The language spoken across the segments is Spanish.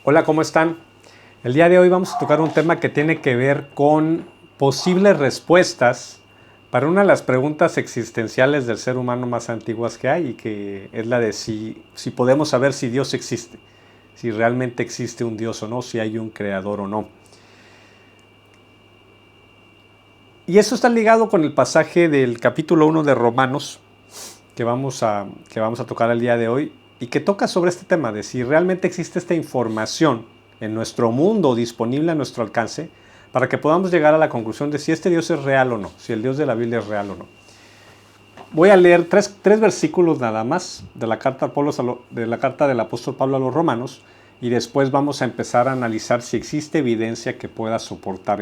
Hola, ¿cómo están? El día de hoy vamos a tocar un tema que tiene que ver con posibles respuestas para una de las preguntas existenciales del ser humano más antiguas que hay, y que es la de si podemos saber si Dios existe, si realmente existe un Dios o no, si hay un creador o no. Y eso está ligado con el pasaje del capítulo 1 de Romanos que vamos a tocar el día de hoy, y que toca sobre este tema de si realmente existe esta información en nuestro mundo disponible a nuestro alcance para que podamos llegar a la conclusión de si este Dios es real o no, si el Dios de la Biblia es real o no. Voy a leer tres versículos nada más de la carta del apóstol Pablo a los Romanos, y después vamos a empezar a analizar si existe evidencia que pueda soportar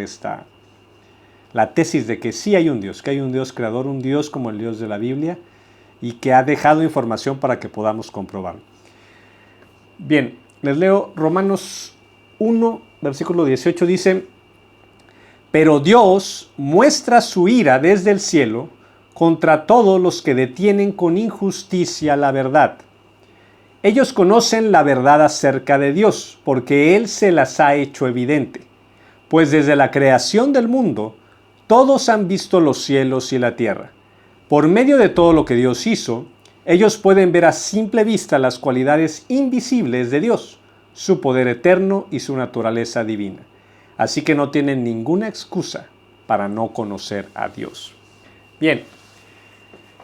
la tesis de que sí hay un Dios, que hay un Dios creador, un Dios como el Dios de la Biblia, y que ha dejado información para que podamos comprobarlo. Bien, les leo Romanos 1, versículo 18, dice: pero Dios muestra su ira desde el cielo contra todos los que detienen con injusticia la verdad. Ellos conocen la verdad acerca de Dios, porque Él se las ha hecho evidente. Pues desde la creación del mundo, todos han visto los cielos y la tierra. Por medio de todo lo que Dios hizo, ellos pueden ver a simple vista las cualidades invisibles de Dios, su poder eterno y su naturaleza divina. Así que no tienen ninguna excusa para no conocer a Dios. Bien,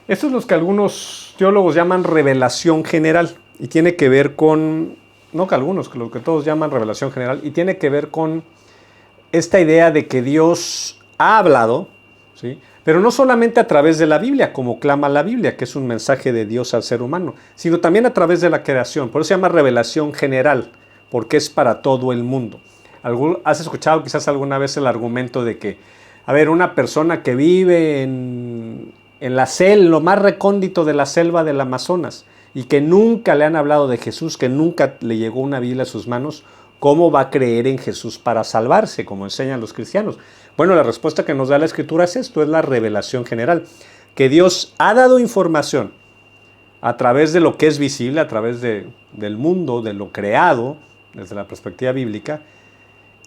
esto es lo que algunos teólogos llaman revelación general, y tiene que ver con, no que algunos, que lo que todos llaman revelación general, y tiene que ver con esta idea de que Dios ha hablado, ¿sí?, pero no solamente a través de la Biblia, como clama la Biblia, que es un mensaje de Dios al ser humano, sino también a través de la creación. Por eso se llama revelación general, porque es para todo el mundo. ¿Has escuchado quizás alguna vez el argumento de que, a ver, una persona que vive en lo más recóndito de la selva del Amazonas, y que nunca le han hablado de Jesús, que nunca le llegó una Biblia a sus manos, ¿cómo va a creer en Jesús para salvarse, como enseñan los cristianos? Bueno, la respuesta que nos da la Escritura es esto, es la revelación general, que Dios ha dado información a través de lo que es visible, a través del mundo, de lo creado, desde la perspectiva bíblica,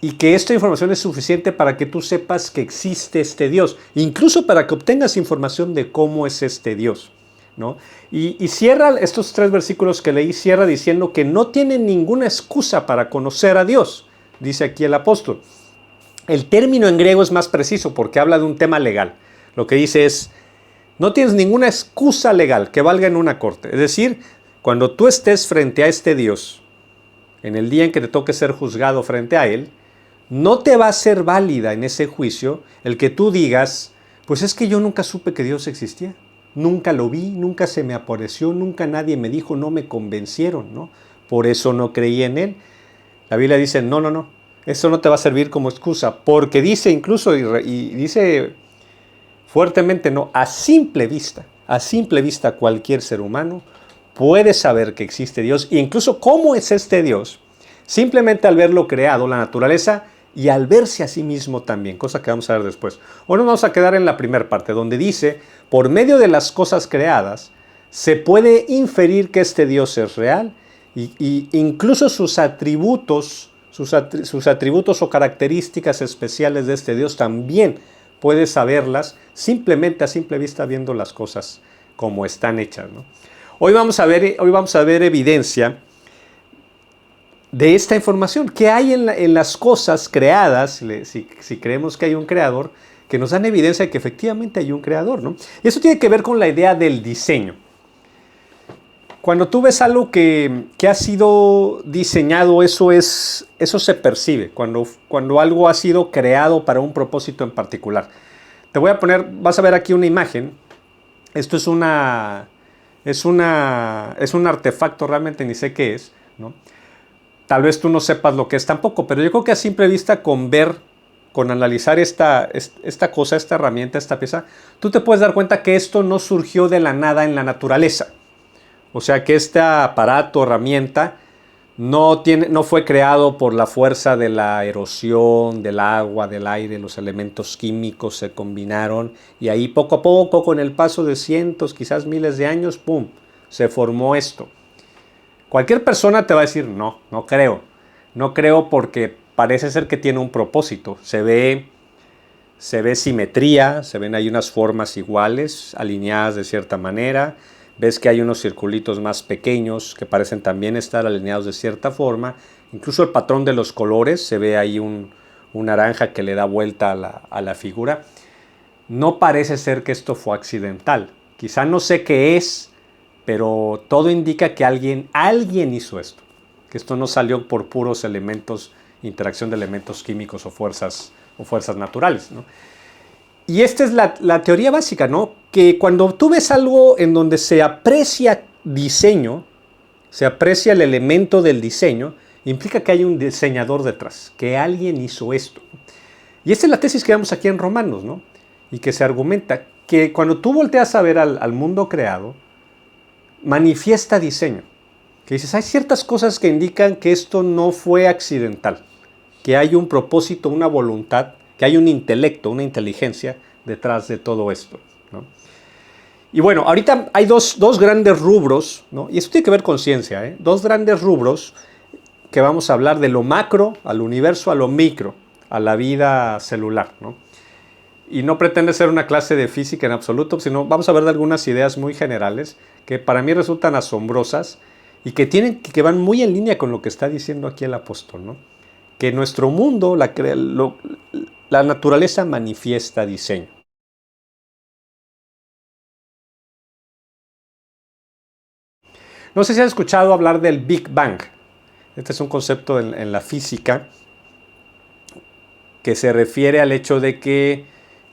y que esta información es suficiente para que tú sepas que existe este Dios, incluso para que obtengas información de cómo es este Dios, ¿no? Y cierra estos tres versículos que leí, cierra diciendo que no tienen ninguna excusa para conocer a Dios, dice aquí el apóstol. El término en griego es más preciso porque habla de un tema legal. Lo que dice es, no tienes ninguna excusa legal que valga en una corte. Es decir, cuando tú estés frente a este Dios, en el día en que te toque ser juzgado frente a Él, no te va a ser válida en ese juicio el que tú digas, pues es que yo nunca supe que Dios existía. Nunca lo vi, nunca se me apareció, nunca nadie me dijo, no me convencieron, ¿no? Por eso no creí en Él. La Biblia dice, no, eso no te va a servir como excusa, porque dice incluso, y dice fuertemente, no, a simple vista cualquier ser humano puede saber que existe Dios, e incluso cómo es este Dios, simplemente al verlo creado, la naturaleza, y al verse a sí mismo también, cosa que vamos a ver después. Hoy nos vamos a quedar en la primera parte, donde dice, por medio de las cosas creadas, se puede inferir que este Dios es real, y incluso sus atributos o características especiales de este Dios también puedes saberlas simplemente a simple vista viendo las cosas como están hechas, ¿no? Hoy vamos a ver evidencia de esta información que hay en las cosas creadas, si creemos que hay un creador, que nos dan evidencia de que efectivamente hay un creador, ¿no? Y eso tiene que ver con la idea del diseño. Cuando tú ves algo que ha sido diseñado, eso se percibe, cuando algo ha sido creado para un propósito en particular. Te voy a poner, vas a ver aquí una imagen. Esto es un artefacto, realmente ni sé qué es, ¿no? Tal vez tú no sepas lo que es tampoco, pero yo creo que a simple vista, con analizar esta cosa, esta herramienta, esta pieza, tú te puedes dar cuenta que esto no surgió de la nada en la naturaleza. O sea que este aparato, herramienta, no fue creado por la fuerza de la erosión, del agua, del aire, los elementos químicos se combinaron y ahí poco a poco, con el paso de cientos, quizás miles de años, ¡pum!, se formó esto. Cualquier persona te va a decir, no creo. No creo porque parece ser que tiene un propósito. Se ve simetría, se ven ahí unas formas iguales, alineadas de cierta manera. Ves que hay unos circulitos más pequeños que parecen también estar alineados de cierta forma. Incluso el patrón de los colores, se ve ahí un naranja que le da vuelta a la figura. No parece ser que esto fue accidental. Quizá no sé qué es, pero todo indica que alguien hizo esto. Que esto no salió por puros elementos, interacción de elementos químicos o fuerzas naturales, ¿no? Y esta es la teoría básica, ¿no? Que cuando tú ves algo en donde se aprecia diseño, se aprecia el elemento del diseño, implica que hay un diseñador detrás, que alguien hizo esto. Y esta es la tesis que vemos aquí en Romanos, ¿no? Y que se argumenta que cuando tú volteas a ver al mundo creado, manifiesta diseño. Que dices, hay ciertas cosas que indican que esto no fue accidental, que hay un propósito, una voluntad, que hay un intelecto, una inteligencia detrás de todo esto, ¿no? Y bueno, ahorita hay dos grandes rubros, ¿no? Y esto tiene que ver con ciencia, ¿eh? Dos grandes rubros que vamos a hablar de lo macro al universo, a lo micro, a la vida celular, ¿no? Y no pretende ser una clase de física en absoluto, sino vamos a ver de algunas ideas muy generales que para mí resultan asombrosas y que van muy en línea con lo que está diciendo aquí el apóstol, ¿no? Que nuestro mundo, la naturaleza manifiesta diseño. No sé si has escuchado hablar del Big Bang. Este es un concepto en la física que se refiere al hecho de que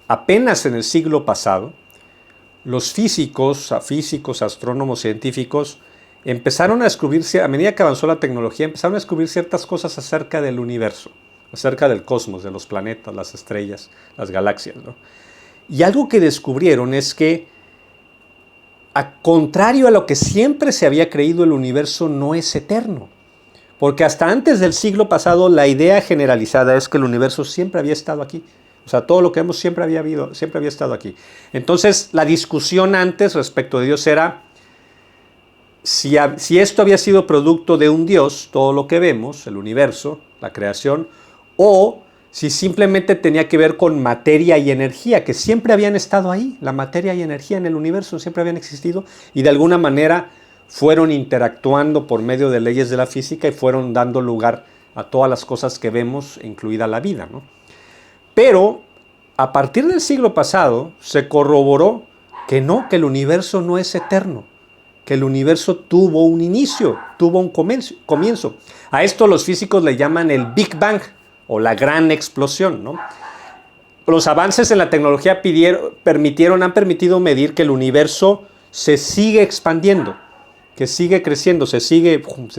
apenas en el siglo pasado, los físicos, astrónomos, científicos, empezaron a descubrirse, a medida que avanzó la tecnología, empezaron a descubrir ciertas cosas acerca del universo, acerca del cosmos, de los planetas, las estrellas, las galaxias, ¿no? Y algo que descubrieron es que, a contrario a lo que siempre se había creído, el universo no es eterno. Porque hasta antes del siglo pasado la idea generalizada es que el universo siempre había estado aquí. O sea, todo lo que vemos siempre había estado aquí. Entonces, la discusión antes respecto de Dios era si esto había sido producto de un Dios, todo lo que vemos, el universo, la creación, o si simplemente tenía que ver con materia y energía, que siempre habían estado ahí. La materia y energía en el universo siempre habían existido y de alguna manera fueron interactuando por medio de leyes de la física y fueron dando lugar a todas las cosas que vemos, incluida la vida, ¿no? Pero a partir del siglo pasado se corroboró que no, que el universo no es eterno, que el universo tuvo un inicio, tuvo un comienzo. A esto los físicos le llaman el Big Bang o la gran explosión, ¿no? Los avances en la tecnología han permitido medir que el universo se sigue expandiendo, que sigue creciendo,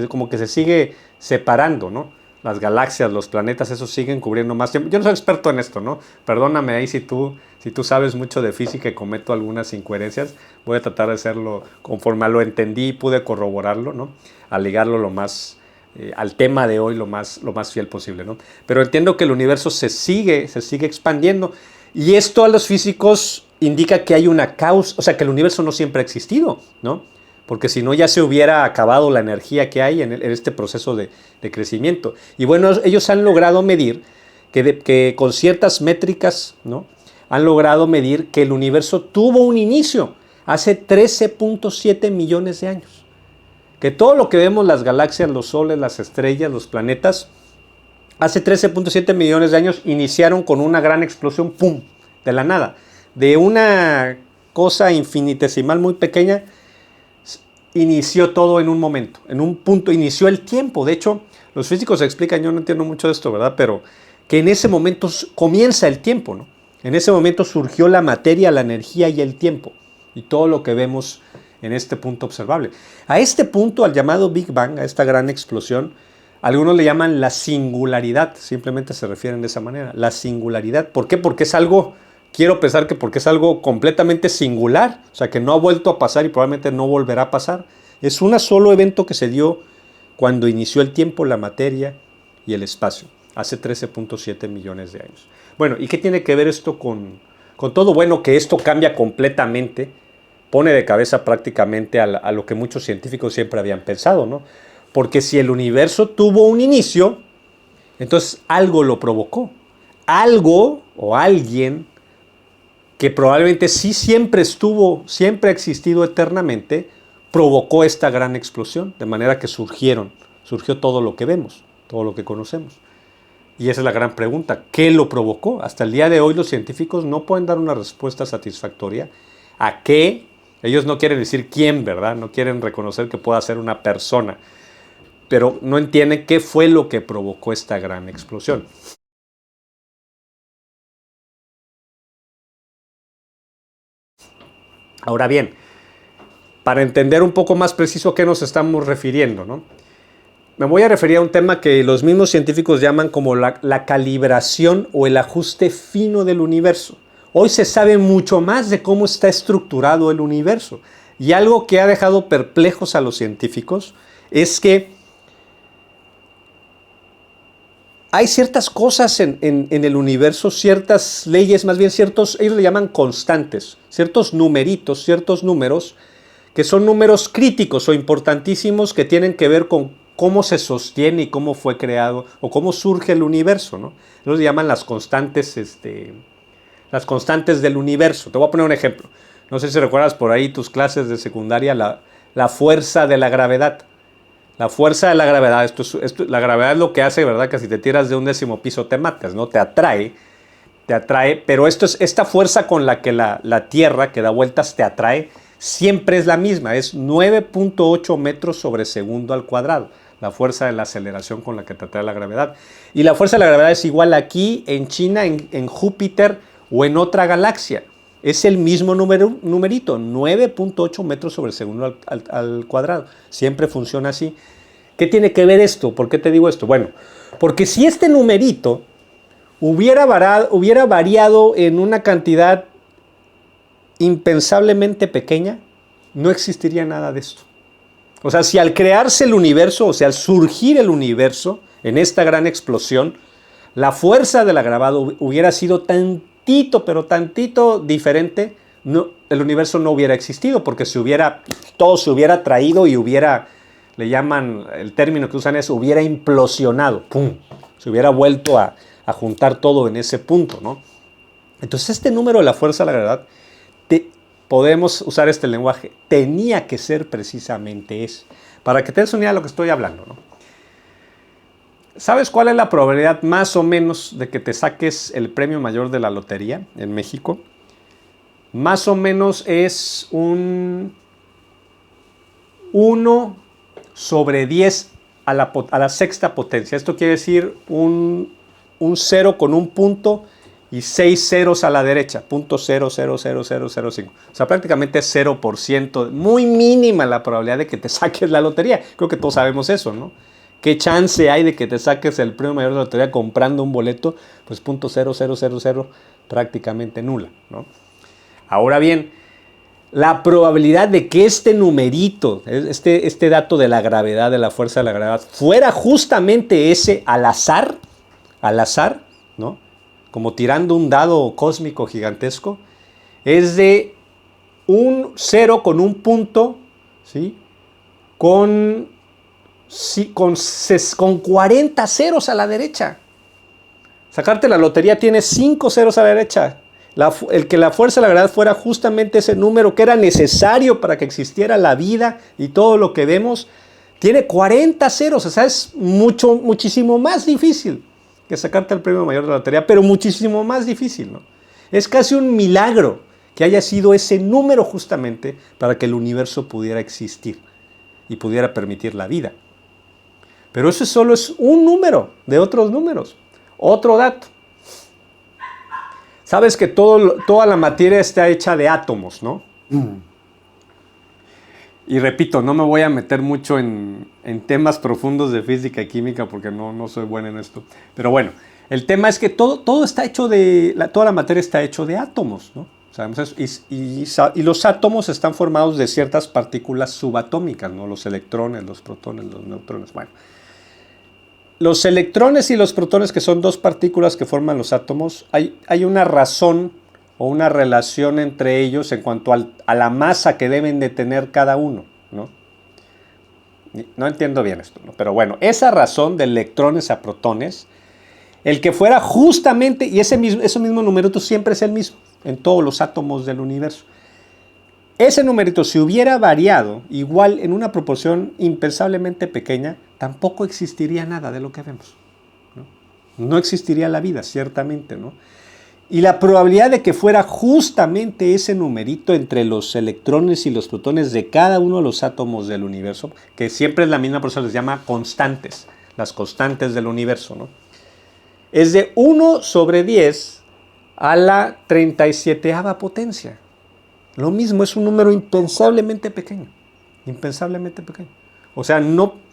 como que se sigue separando, ¿no? Las galaxias, los planetas, esos siguen cubriendo más tiempo. Yo no soy experto en esto, ¿no? Perdóname ahí si tú sabes mucho de física y cometo algunas incoherencias. Voy a tratar de hacerlo conforme lo entendí y pude corroborarlo, ¿no? A ligarlo al tema de hoy lo más fiel posible, ¿no? Pero entiendo que el universo se sigue expandiendo y esto a los físicos indica que hay una causa, o sea, que el universo no siempre ha existido, ¿no? Porque si no ya se hubiera acabado la energía que hay en este proceso de crecimiento. Y bueno, ellos han logrado medir que con ciertas métricas, ¿no? Han logrado medir que el universo tuvo un inicio hace 13.7 millones de años. Que todo lo que vemos, las galaxias, los soles, las estrellas, los planetas, hace 13.7 millones de años iniciaron con una gran explosión, ¡pum!, de la nada. De una cosa infinitesimal muy pequeña, inició todo en un momento, en un punto, inició el tiempo. De hecho, los físicos explican, yo no entiendo mucho de esto, ¿verdad? Pero que en ese momento comienza el tiempo, ¿no? En ese momento surgió la materia, la energía y el tiempo. Y todo lo que vemos en este punto observable. A este punto, al llamado Big Bang, a esta gran explosión, algunos le llaman la singularidad. Simplemente se refieren de esa manera, la singularidad. ¿Por qué? Porque es algo... Quiero pensar que porque es algo completamente singular, o sea, que no ha vuelto a pasar y probablemente no volverá a pasar. Es un solo evento que se dio cuando inició el tiempo, la materia y el espacio, hace 13.7 millones de años. Bueno, ¿y qué tiene que ver esto con todo? Bueno, que esto cambia completamente, pone de cabeza prácticamente a lo que muchos científicos siempre habían pensado, ¿no? Porque si el universo tuvo un inicio, Entonces algo lo provocó. Algo o alguien que probablemente sí siempre estuvo, siempre ha existido eternamente, provocó esta gran explosión, de manera que surgió todo lo que vemos, todo lo que conocemos. Y esa es la gran pregunta, ¿qué lo provocó? Hasta el día de hoy los científicos no pueden dar una respuesta satisfactoria a qué. Ellos no quieren decir quién, ¿verdad? No quieren reconocer que pueda ser una persona, pero no entienden qué fue lo que provocó esta gran explosión. Ahora bien, para entender un poco más preciso a qué nos estamos refiriendo, ¿no? Me voy a referir a un tema que los mismos científicos llaman como la calibración o el ajuste fino del universo. Hoy se sabe mucho más de cómo está estructurado el universo. Y algo que ha dejado perplejos a los científicos es que hay ciertas cosas en el universo, ciertas leyes, más bien ciertos, ellos le llaman constantes, ciertos numeritos, ciertos números, que son números críticos o importantísimos que tienen que ver con cómo se sostiene y cómo fue creado o cómo surge el universo, ¿no? Ellos le llaman las constantes del universo. Te voy a poner un ejemplo. No sé si recuerdas por ahí tus clases de secundaria, la fuerza de la gravedad. La fuerza de la gravedad, la gravedad es lo que hace, ¿verdad? Que si te tiras de un 10º piso te matas, ¿no? Te atrae, pero esta fuerza con la que la Tierra, que da vueltas, te atrae, siempre es la misma, es 9.8 metros sobre segundo al cuadrado, la fuerza de la aceleración con la que te atrae la gravedad. Y la fuerza de la gravedad es igual aquí, en China, en Júpiter o en otra galaxia. Es el mismo numerito, 9.8 metros sobre segundo al cuadrado. Siempre funciona así. ¿Qué tiene que ver esto? ¿Por qué te digo esto? Bueno, porque si este numerito hubiera variado en una cantidad impensablemente pequeña, no existiría nada de esto. O sea, si al crearse el universo, o sea, al surgir el universo en esta gran explosión, la fuerza de la gravedad hubiera sido pero tantito diferente, el universo no hubiera existido, porque todo se hubiera traído y le llaman, el término que usan es, hubiera implosionado, ¡pum! Se hubiera vuelto a juntar todo en ese punto, ¿no? Entonces este número de la fuerza de la gravedad, podemos usar este lenguaje, tenía que ser precisamente ese. Para que te des una idea de lo que estoy hablando, ¿no? ¿Sabes cuál es la probabilidad más o menos de que te saques el premio mayor de la lotería en México? Más o menos es un 1 sobre 10 a la sexta potencia. Esto quiere decir un 0 con un punto y 6 ceros a la derecha, .0000005. O sea, prácticamente es 0%, muy mínima la probabilidad de que te saques la lotería. Creo que todos sabemos eso, ¿no? ¿Qué chance hay de que te saques el premio mayor de la lotería comprando un boleto? Pues .0000, prácticamente nula, ¿no? Ahora bien, la probabilidad de que este numerito, este dato de la gravedad, de la fuerza de la gravedad, fuera justamente ese al azar, ¿no? Como tirando un dado cósmico gigantesco, es de un 0 con un punto, ¿sí? Con 40 ceros a la derecha. Sacarte la lotería tiene 5 ceros a la derecha. El que la fuerza de la gravedad fuera justamente ese número que era necesario para que existiera la vida y todo lo que vemos, tiene 40 ceros. O sea, es muchísimo más difícil que sacarte el premio mayor de la lotería, pero muchísimo más difícil, ¿no? Es casi un milagro que haya sido ese número justamente para que el universo pudiera existir y pudiera permitir la vida. Pero eso solo es un número de otros números. Otro dato. Sabes que toda la materia está hecha de átomos, ¿no? Y repito, no me voy a meter mucho en temas profundos de física y química porque no soy bueno en esto. Pero bueno, el tema es que todo está hecho toda la materia está hecho de átomos, ¿no? Sabemos eso. Y los átomos están formados de ciertas partículas subatómicas, ¿no? Los electrones, los protones, los neutrones. Bueno, los electrones y los protones, que son dos partículas que forman los átomos, hay una razón o una relación entre ellos en cuanto a la masa que deben de tener cada uno, ¿no? No entiendo bien esto, ¿no? Pero bueno, esa razón de electrones a protones el que fuera justamente, y ese mismo numerito siempre es el mismo en todos los átomos del universo. Ese numerito, si hubiera variado igual en una proporción impensablemente pequeña, tampoco existiría nada de lo que vemos. No existiría la vida, ciertamente, ¿no? Y la probabilidad de que fuera justamente ese numerito entre los electrones y los protones de cada uno de los átomos del universo, que siempre es la misma, por eso les llama constantes, las constantes del universo, ¿no? Es de 1 sobre 10 a la 37ª potencia. Lo mismo, es un número impensablemente pequeño. Impensablemente pequeño. O sea, no...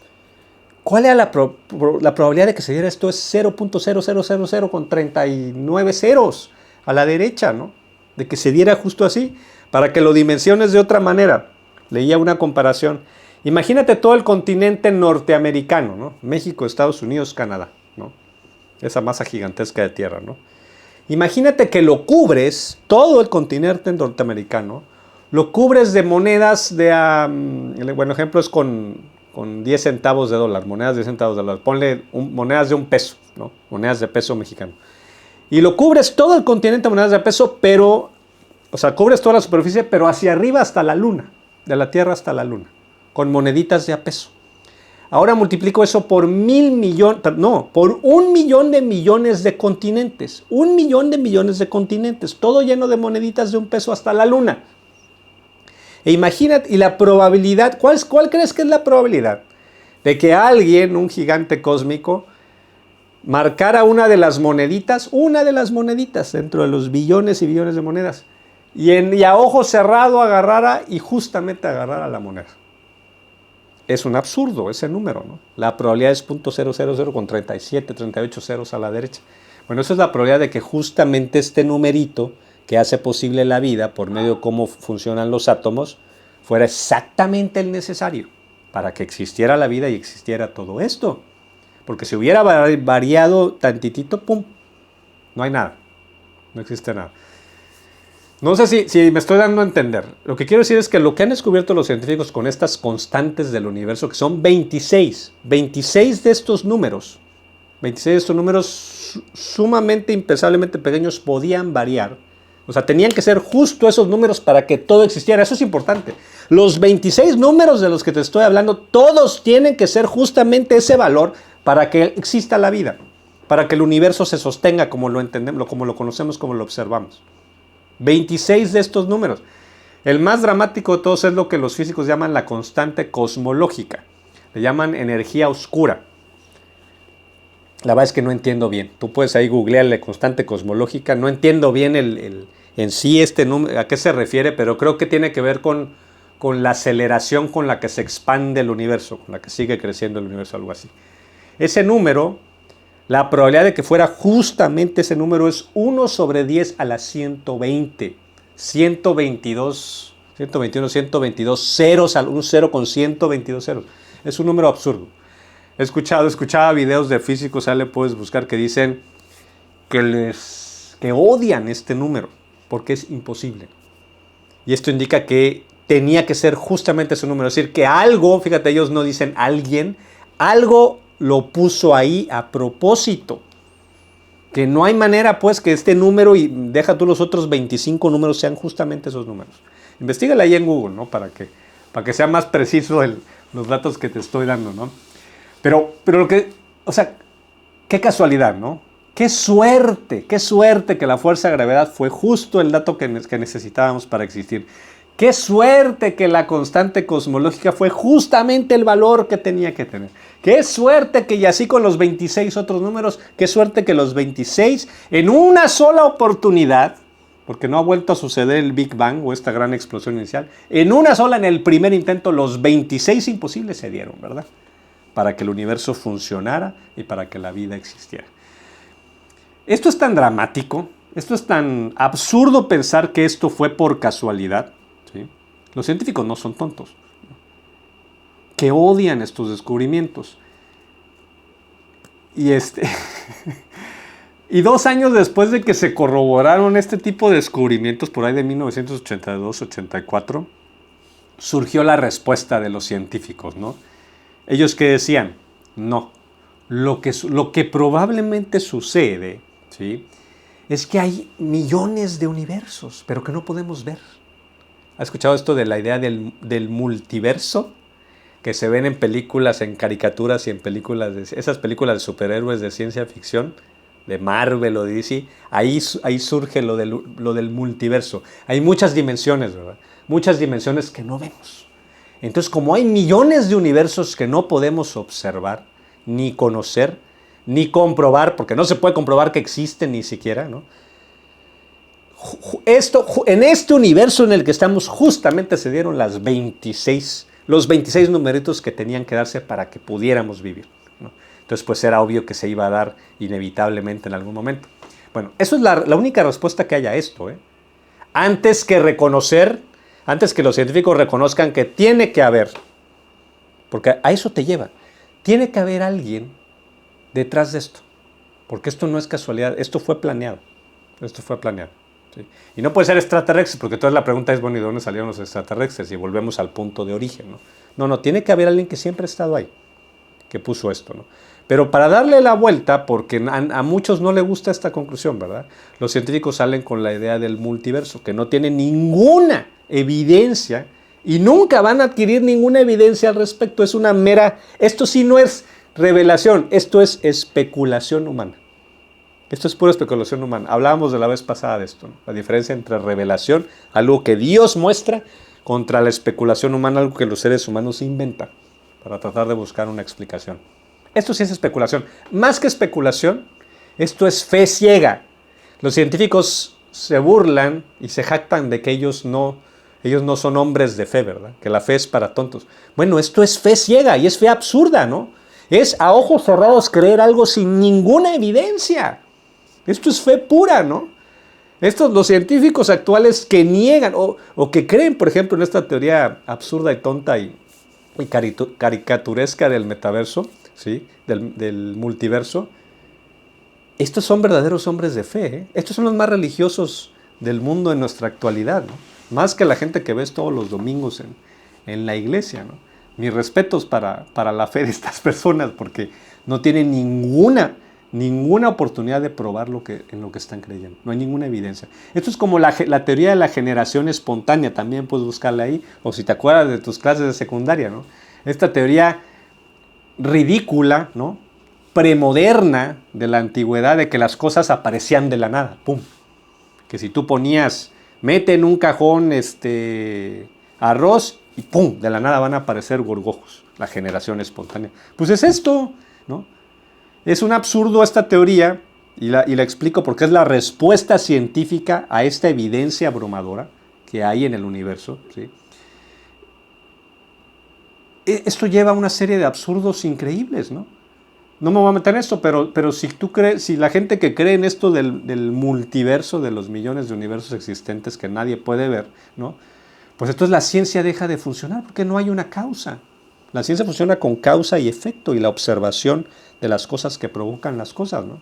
¿Cuál era la probabilidad de que se diera esto? Es 0.0000 con 39 ceros a la derecha, ¿no? De que se diera justo así. Para que lo dimensiones de otra manera. Leía una comparación. Imagínate todo el continente norteamericano, ¿no? México, Estados Unidos, Canadá, ¿no? Esa masa gigantesca de tierra, ¿no? Imagínate que lo cubres, todo el continente norteamericano, lo cubres de monedas de... buen ejemplo es con 10 centavos de dólar, monedas de 10 centavos de dólar. Ponle monedas de un peso, ¿no? Monedas de peso mexicano. Y lo cubres todo el continente de monedas de peso, pero... O sea, cubres toda la superficie, pero hacia arriba hasta la luna. De la Tierra hasta la luna. Con moneditas de a peso. Ahora multiplico eso por por 1 millón de millones de continentes. 1 millón de millones de continentes. Todo lleno de moneditas de un peso hasta la luna. E imagínate, y la probabilidad, ¿cuál crees que es la probabilidad? De que alguien, un gigante cósmico, marcara una de las moneditas dentro de los billones y billones de monedas. Y a ojo cerrado agarrara y justamente agarrara la moneda. Es un absurdo ese número, ¿no? La probabilidad es 0.000 con 37, 38 ceros a la derecha. Bueno, esa es la probabilidad de que justamente este numerito que hace posible la vida por medio de cómo funcionan los átomos fuera exactamente el necesario para que existiera la vida y existiera todo esto. Porque si hubiera variado tantitito, ¡pum!, no hay nada. No existe nada. No sé si me estoy dando a entender. Lo que quiero decir es que lo que han descubierto los científicos con estas constantes del universo, que son 26 de estos números, 26 de estos números sumamente, impensablemente pequeños, podían variar. O sea, tenían que ser justo esos números para que todo existiera. Eso es importante. Los 26 números de los que te estoy hablando, todos tienen que ser justamente ese valor para que exista la vida, para que el universo se sostenga como lo entendemos, como lo conocemos, como lo observamos. 26 de estos números. El más dramático de todos es lo que los físicos llaman la constante cosmológica. Le llaman energía oscura. La verdad es que no entiendo bien. Tú puedes ahí googlearle constante cosmológica. No entiendo bien en sí este número, a qué se refiere, pero creo que tiene que ver con la aceleración con la que se expande el universo, con la que sigue creciendo el universo, algo así. Ese número... La probabilidad de que fuera justamente ese número es 1 sobre 10 a la 120. 122, 121, 122 ceros, un 0 con 122 ceros. Es un número absurdo. Escuchaba videos de físicos, ahí le puedes buscar, que dicen que odian este número porque es imposible. Y esto indica que tenía que ser justamente ese número. Es decir, que algo, fíjate, ellos no dicen alguien, algo lo puso ahí a propósito. Que no hay manera, pues, que este número, y deja tú los otros 25 números, sean justamente esos números. Investígala ahí en Google, ¿no? Para que sea más preciso los datos que te estoy dando, ¿no? Pero lo que, o sea, qué casualidad, ¿no? Qué suerte que la fuerza de gravedad fue justo el dato que necesitábamos para existir. Qué suerte que la constante cosmológica fue justamente el valor que tenía que tener. Qué suerte que, y así con los 26 otros números, qué suerte que los 26 en una sola oportunidad, porque no ha vuelto a suceder el Big Bang o esta gran explosión inicial, en una sola, en el primer intento, los 26 imposibles se dieron, ¿verdad? Para que el universo funcionara y para que la vida existiera. Esto es tan dramático, esto es tan absurdo pensar que esto fue por casualidad. ¿Sí? Los científicos no son tontos, que odian estos descubrimientos. Y 2 años después de que se corroboraron este tipo de descubrimientos, por ahí de 1982-84, surgió la respuesta de los científicos, ¿no? Ellos que decían, no, lo que probablemente sucede, ¿sí?, es que hay millones de universos, pero que no podemos ver. ¿Has escuchado esto de la idea del multiverso? Que se ven en películas, en caricaturas y en películas, esas películas de superhéroes de ciencia ficción, de Marvel o de DC, ahí surge lo del multiverso. Hay muchas dimensiones, ¿verdad? Muchas dimensiones que no vemos. Entonces, como hay millones de universos que no podemos observar, ni conocer, ni comprobar, porque no se puede comprobar que existen ni siquiera, ¿no? En este universo en el que estamos, justamente se dieron los 26 numeritos que tenían que darse para que pudiéramos vivir, ¿no? Entonces, pues era obvio que se iba a dar inevitablemente en algún momento. Bueno, eso es la única respuesta que hay a esto, ¿eh? Antes que los científicos reconozcan que tiene que haber, porque a eso te lleva, tiene que haber alguien detrás de esto, porque esto no es casualidad, esto fue planeado, ¿sí? Y no puede ser extraterrestre, porque entonces la pregunta es, bueno, ¿y de dónde salieron los extraterrestres? Y volvemos al punto de origen, ¿no? No, tiene que haber alguien que siempre ha estado ahí, que puso esto, ¿no? Pero para darle la vuelta, porque a muchos no les gusta esta conclusión, ¿verdad? Los científicos salen con la idea del multiverso, que no tiene ninguna evidencia y nunca van a adquirir ninguna evidencia al respecto. Es una mera... Esto sí no es revelación, esto es especulación humana. Esto es pura especulación humana. Hablábamos de la vez pasada de esto, ¿no? La diferencia entre revelación, algo que Dios muestra, contra la especulación humana, algo que los seres humanos inventan para tratar de buscar una explicación. Esto sí es especulación. Más que especulación, esto es fe ciega. Los científicos se burlan y se jactan de que ellos no son hombres de fe, ¿verdad? Que la fe es para tontos. Bueno, esto es fe ciega y es fe absurda, ¿no? Es a ojos cerrados creer algo sin ninguna evidencia. Esto es fe pura, ¿no? Los científicos actuales que niegan o que creen, por ejemplo, en esta teoría absurda y tonta y caricaturesca del metaverso, ¿sí?, del multiverso, estos son verdaderos hombres de fe, ¿eh? Estos son los más religiosos del mundo en nuestra actualidad, ¿no? Más que la gente que ves todos los domingos en la iglesia, ¿no? Mis respetos para la fe de estas personas, porque no tienen ninguna oportunidad de probar en lo que están creyendo. No hay ninguna evidencia. Esto es como la teoría de la generación espontánea, también puedes buscarla ahí, o si te acuerdas de tus clases de secundaria, ¿no? Esta teoría ridícula, ¿no?, premoderna de la antigüedad, de que las cosas aparecían de la nada, ¡pum! Que si tú ponías, mete en un cajón arroz y ¡pum!, de la nada van a aparecer gorgojos, la generación espontánea. Pues es esto, ¿no? Es un absurdo esta teoría, y la explico porque es la respuesta científica a esta evidencia abrumadora que hay en el universo, ¿sí? Esto lleva a una serie de absurdos increíbles, ¿no? No me voy a meter en esto, pero si la gente que cree en esto del multiverso, de los millones de universos existentes que nadie puede ver, ¿no?, pues entonces la ciencia deja de funcionar porque no hay una causa. La ciencia funciona con causa y efecto y la observación de las cosas que provocan las cosas, ¿no?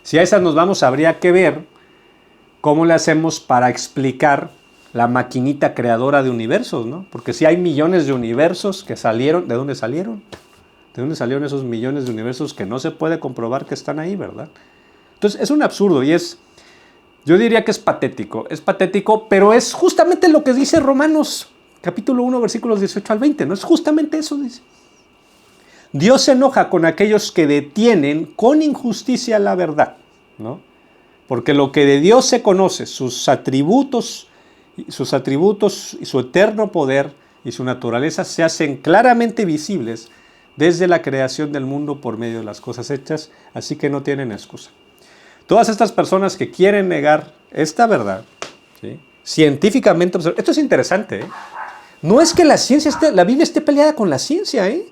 Si a esas nos vamos, habría que ver cómo le hacemos para explicar la maquinita creadora de universos, ¿no? Porque si hay millones de universos que salieron, ¿de dónde salieron? ¿De dónde salieron esos millones de universos que no se puede comprobar que están ahí, ¿verdad? Entonces es un absurdo y yo diría que es patético, pero es justamente lo que dice Romanos, capítulo 1, versículos 18 al 20, ¿no? Es justamente eso, dice. Dios se enoja con aquellos que detienen con injusticia la verdad, ¿no? Porque lo que de Dios se conoce, sus atributos y su eterno poder y su naturaleza se hacen claramente visibles desde la creación del mundo por medio de las cosas hechas, así que no tienen excusa. Todas estas personas que quieren negar esta verdad, ¿sí?, científicamente observada, esto es interesante, ¿eh? No es que la Biblia esté peleada con la ciencia, ¿eh?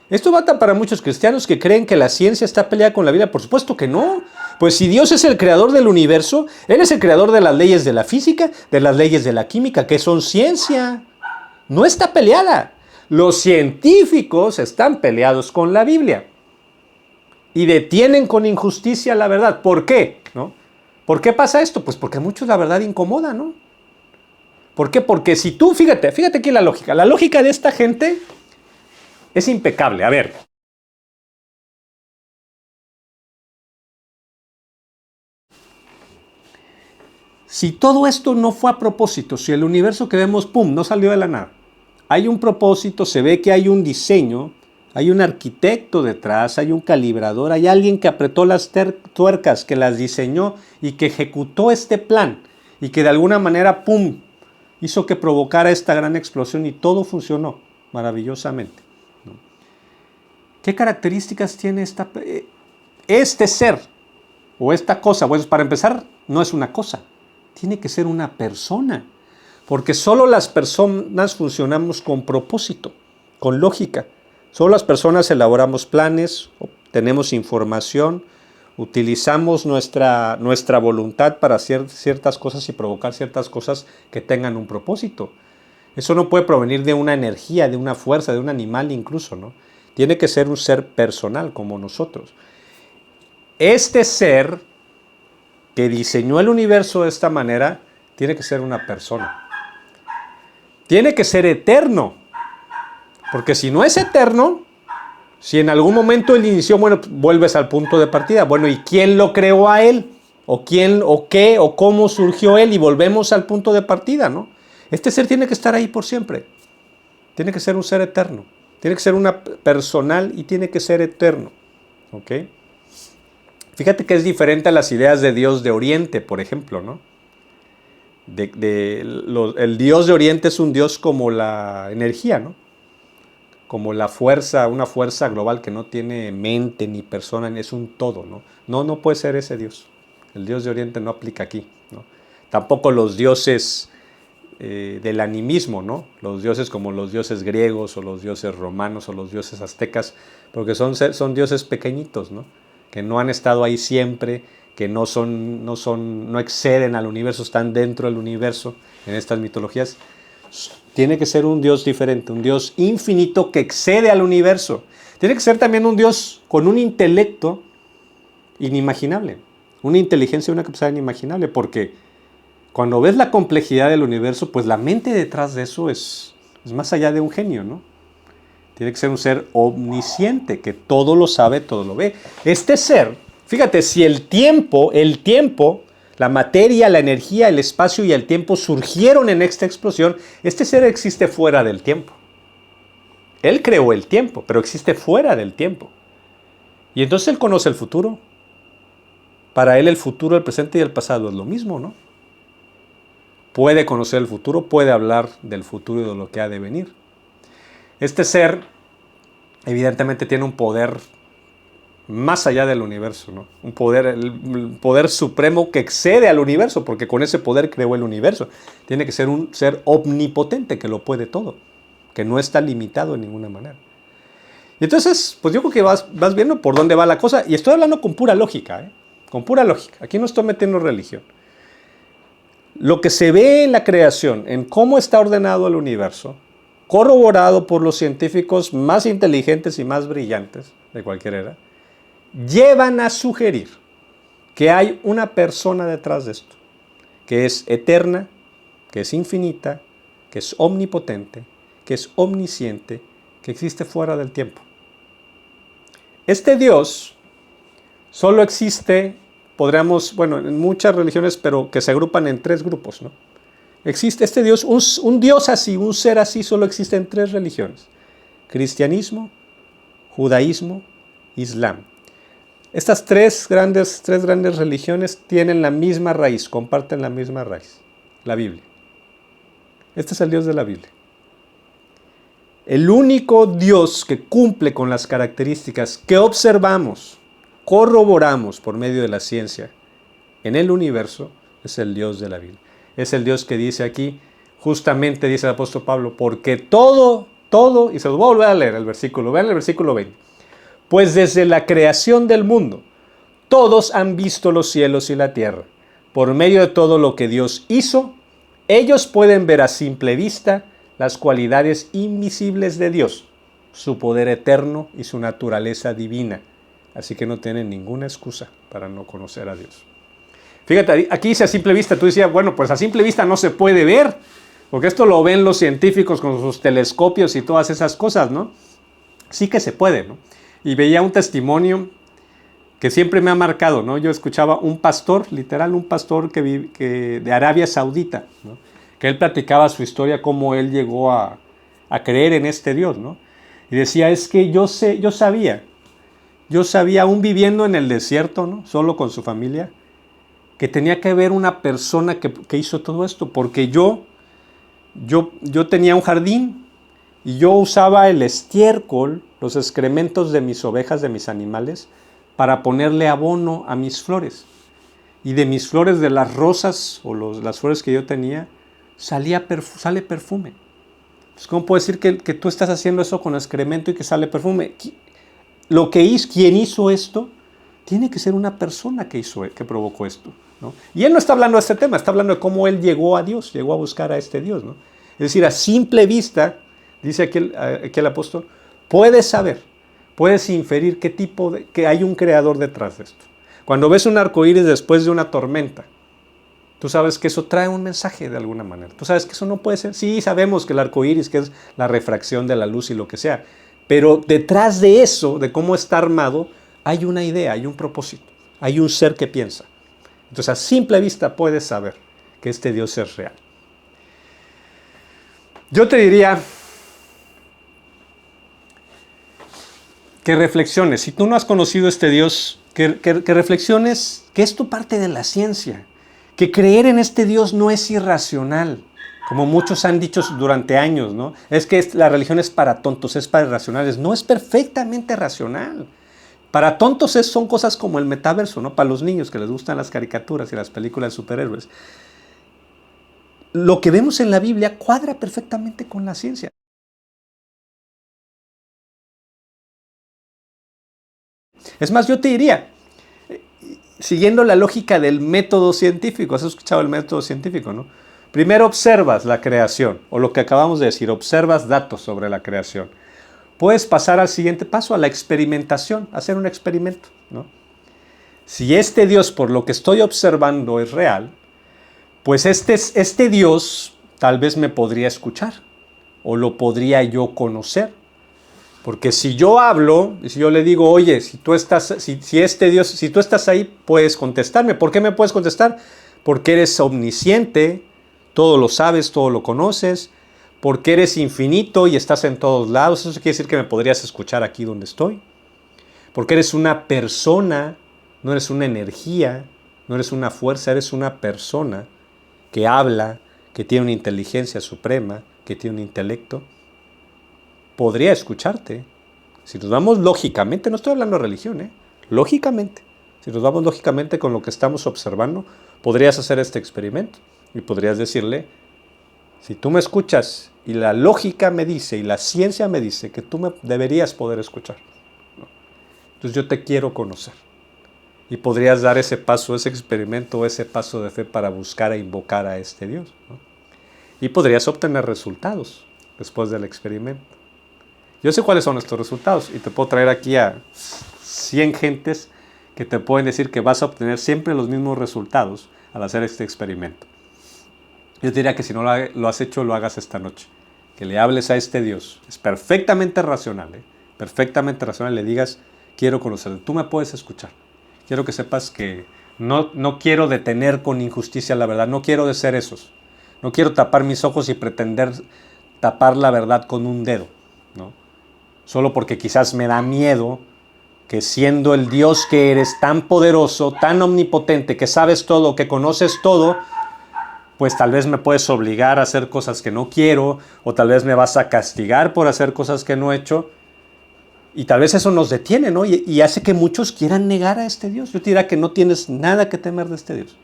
Esto va para muchos cristianos que creen que la ciencia está peleada con la Biblia. Por supuesto que no. Pues si Dios es el creador del universo, Él es el creador de las leyes de la física, de las leyes de la química, que son ciencia. No está peleada. Los científicos están peleados con la Biblia y detienen con injusticia la verdad. ¿Por qué? ¿No? ¿Por qué pasa esto? Pues porque a muchos la verdad incomoda, ¿no? ¿Por qué? Porque si tú, fíjate aquí la lógica de esta gente es impecable. A ver, Si todo esto no fue a propósito, si el universo que vemos, ¡pum!, no salió de la nada. Hay un propósito, se ve que hay un diseño, hay un arquitecto detrás, hay un calibrador, hay alguien que apretó las tuercas, que las diseñó y que ejecutó este plan y que de alguna manera, ¡pum!, hizo que provocara esta gran explosión y todo funcionó maravillosamente. ¿Qué características tiene este ser o esta cosa? Bueno, para empezar, no es una cosa, tiene que ser una persona, porque solo las personas funcionamos con propósito, con lógica. Solo las personas elaboramos planes, obtenemos información, utilizamos nuestra voluntad para hacer ciertas cosas y provocar ciertas cosas que tengan un propósito. Eso no puede provenir de una energía, de una fuerza, de un animal incluso, ¿no? Tiene que ser un ser personal como nosotros. Este ser que diseñó el universo de esta manera, tiene que ser una persona. Tiene que ser eterno. Porque si no es eterno, si en algún momento él inició, bueno, vuelves al punto de partida. Bueno, ¿y quién lo creó a él? ¿O quién, o qué, o cómo surgió él? Y volvemos al punto de partida, ¿no? Este ser tiene que estar ahí por siempre. Tiene que ser un ser eterno. Tiene que ser una personal y tiene que ser eterno. ¿Ok? Fíjate que es diferente a las ideas de Dios de Oriente, por ejemplo, ¿no? El Dios de Oriente es un Dios como la energía, ¿no? Como la fuerza, una fuerza global que no tiene mente ni persona, es un todo, ¿no? No puede ser ese Dios. El Dios de Oriente no aplica aquí, ¿no? Tampoco los dioses del animismo, ¿no? Los dioses como los dioses griegos o los dioses romanos o los dioses aztecas, porque son dioses pequeñitos, ¿no? Que no han estado ahí siempre, que no exceden al universo, están dentro del universo en estas mitologías. Tiene que ser un Dios diferente, un Dios infinito que excede al universo. Tiene que ser también un Dios con un intelecto inimaginable, una inteligencia y una capacidad inimaginable, porque cuando ves la complejidad del universo, pues la mente detrás de eso es más allá de un genio, ¿no? Tiene que ser un ser omnisciente, que todo lo sabe, todo lo ve. Este ser, fíjate, si el tiempo, la materia, la energía, el espacio y el tiempo surgieron en esta explosión, este ser existe fuera del tiempo. Él creó el tiempo, pero existe fuera del tiempo. Y entonces él conoce el futuro. Para él el futuro, el presente y el pasado es lo mismo, ¿no? Puede conocer el futuro, puede hablar del futuro y de lo que ha de venir. Este ser, evidentemente, tiene un poder más allá del universo, ¿no? Un poder, el poder supremo que excede al universo, porque con ese poder creó el universo. Tiene que ser un ser omnipotente que lo puede todo, que no está limitado de ninguna manera. Y entonces, pues yo creo que vas viendo por dónde va la cosa, y estoy hablando con pura lógica, ¿eh? Con pura lógica. Aquí no estoy metiendo religión. Lo que se ve en la creación, en cómo está ordenado el universo, corroborado por los científicos más inteligentes y más brillantes de cualquier era, llevan a sugerir que hay una persona detrás de esto, que es eterna, que es infinita, que es omnipotente, que es omnisciente, que existe fuera del tiempo. Este Dios solo existe, en muchas religiones, pero que se agrupan en 3 grupos, ¿no? Existe este Dios, un Dios así, un ser así, solo existe en 3 religiones: cristianismo, judaísmo, islam. Estas tres grandes religiones tienen la misma raíz, comparten la misma raíz, la Biblia. Este es el Dios de la Biblia. El único Dios que cumple con las características que observamos, corroboramos por medio de la ciencia en el universo, es el Dios de la Biblia. Es el Dios que dice aquí, justamente dice el apóstol Pablo, porque todo, y se los voy a volver a leer el versículo, vean el versículo 20. Pues desde la creación del mundo, todos han visto los cielos y la tierra. Por medio de todo lo que Dios hizo, ellos pueden ver a simple vista las cualidades invisibles de Dios, su poder eterno y su naturaleza divina. Así que no tienen ninguna excusa para no conocer a Dios. Fíjate, aquí dice a simple vista, tú decías, bueno, pues a simple vista no se puede ver, porque esto lo ven los científicos con sus telescopios y todas esas cosas, ¿no? Sí que se puede, ¿no? Y veía un testimonio que siempre me ha marcado, ¿no? Yo escuchaba un pastor, literal, un pastor de Arabia Saudita, ¿no? Que él platicaba su historia, cómo él llegó a creer en este Dios, ¿no? Y decía, es que yo sabía, aún viviendo en el desierto, ¿no? Solo con su familia, que tenía que haber una persona que hizo todo esto, porque yo tenía un jardín y yo usaba el estiércol, los excrementos de mis ovejas, de mis animales, para ponerle abono a mis flores. Y de mis flores, de las rosas o las flores que yo tenía, sale perfume. Entonces, ¿cómo puedo decir que tú estás haciendo eso con excremento y que sale perfume? Quien hizo esto, tiene que ser una persona que provocó esto, ¿no? Y él no está hablando de este tema, está hablando de cómo él llegó a Dios, llegó a buscar a este Dios, ¿no? Es decir, a simple vista, dice aquí el apóstol, puedes inferir que hay un creador detrás de esto. Cuando ves un arco iris después de una tormenta, tú sabes que eso trae un mensaje de alguna manera. Tú sabes que eso no puede ser. Sí, sabemos que el arco iris, que es la refracción de la luz y lo que sea, pero detrás de eso, de cómo está armado, hay una idea, hay un propósito, hay un ser que piensa. Entonces, a simple vista puedes saber que este Dios es real. Yo te diría que reflexiones. Si tú no has conocido este Dios, que reflexiones que esto parte de la ciencia. Que creer en este Dios no es irracional, como muchos han dicho durante años, ¿no? Es que la religión es para tontos, es para irracionales. No, es perfectamente racional. Para tontos son cosas como el metaverso, ¿no? Para los niños que les gustan las caricaturas y las películas de superhéroes. Lo que vemos en la Biblia cuadra perfectamente con la ciencia. Es más, yo te diría, siguiendo la lógica del método científico, has escuchado el método científico, ¿no? Primero observas la creación, o lo que acabamos de decir, observas datos sobre la creación. Puedes pasar al siguiente paso, a la experimentación, hacer un experimento, ¿no? Si este Dios, por lo que estoy observando, es real, pues este Dios tal vez me podría escuchar, o lo podría yo conocer. Porque si yo hablo, y si yo le digo, oye, si tú estás ahí, puedes contestarme. ¿Por qué me puedes contestar? Porque eres omnisciente, todo lo sabes, todo lo conoces, porque eres infinito y estás en todos lados. Eso quiere decir que me podrías escuchar aquí donde estoy. Porque eres una persona, no eres una energía, no eres una fuerza, eres una persona que habla, que tiene una inteligencia suprema, que tiene un intelecto. Podría escucharte. Si nos vamos lógicamente, no estoy hablando de religión, lógicamente, si nos vamos lógicamente con lo que estamos observando, podrías hacer este experimento y podrías decirle, si tú me escuchas y la lógica me dice y la ciencia me dice que tú me deberías poder escuchar, ¿no? Entonces yo te quiero conocer. Y podrías dar ese paso, ese experimento, ese paso de fe para buscar e invocar a este Dios, ¿no? Y podrías obtener resultados después del experimento. Yo sé cuáles son estos resultados y te puedo traer aquí a 100 gentes que te pueden decir que vas a obtener siempre los mismos resultados al hacer este experimento. Yo te diría que si no lo has hecho, lo hagas esta noche. Que le hables a este Dios. Es perfectamente racional, perfectamente racional. Le digas, quiero conocerte. Tú me puedes escuchar. Quiero que sepas que no quiero detener con injusticia la verdad. No quiero de ser esos. No quiero tapar mis ojos y pretender tapar la verdad con un dedo, ¿no? Solo porque quizás me da miedo que siendo el Dios que eres tan poderoso, tan omnipotente, que sabes todo, que conoces todo, pues tal vez me puedes obligar a hacer cosas que no quiero, o tal vez me vas a castigar por hacer cosas que no he hecho, y tal vez eso nos detiene, ¿no? Y hace que muchos quieran negar a este Dios. Yo te diría que no tienes nada que temer de este Dios.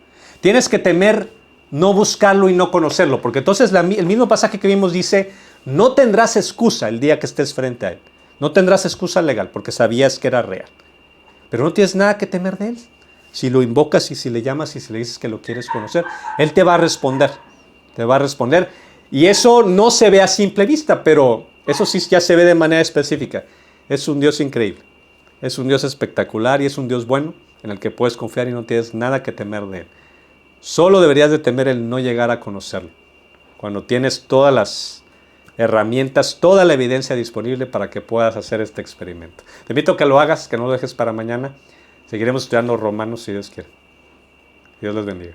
Tienes que temer no buscarlo y no conocerlo, porque entonces el mismo pasaje que vimos dice, no tendrás excusa el día que estés frente a Él. No tendrás excusa legal porque sabías que era real. Pero no tienes nada que temer de Él. Si lo invocas y si le llamas y si le dices que lo quieres conocer, Él te va a responder. Te va a responder. Y eso no se ve a simple vista, pero eso sí ya se ve de manera específica. Es un Dios increíble. Es un Dios espectacular y es un Dios bueno en el que puedes confiar y no tienes nada que temer de Él. Solo deberías de temer el no llegar a conocerlo. Cuando tienes todas las herramientas, toda la evidencia disponible para que puedas hacer este experimento. Te invito a que lo hagas, que no lo dejes para mañana. Seguiremos estudiando Romanos si Dios quiere. Dios los bendiga.